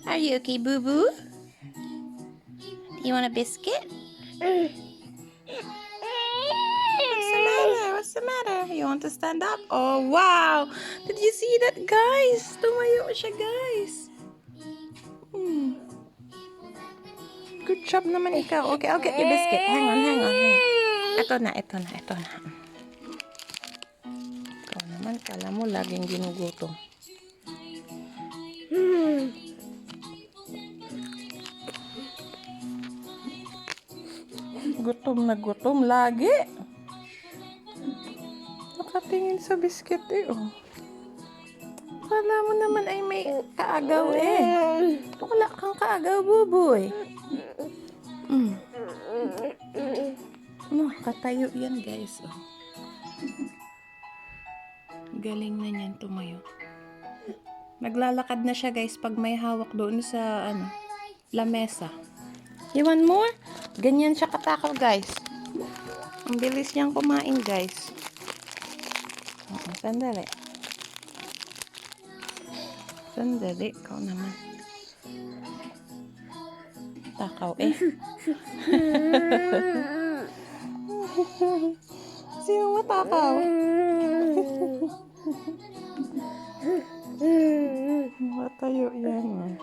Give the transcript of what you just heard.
Are you okay, boo-boo? You want a biscuit? What's the matter? What's the matter? You want to stand up? Oh, wow! Did you see that, guys? Tumayo siya, guys. Good job naman ikaw. Okay, I'll get you biscuit. Hang on, hang on, hang on. Ito na, ito na, ito na. Ikaw naman, kala mo laging ginugutom. Gutom na gutom lagi. Nakatingin sa biscuit eh, oh. Kala mo naman ay may kaagaw eh. Wala kang kaagaw, buboy. No, katayo yan, guys. Oh. Galing na niyan tumayo. Naglalakad na siya, guys, pag may hawak doon sa lamesa. You want more? Ganyan siya katakaw, guys. Ang bilis niyang kumain, guys. Sandali. Sandali, ikaw naman. Takaw eh. Sino matakaw? Matayo yan.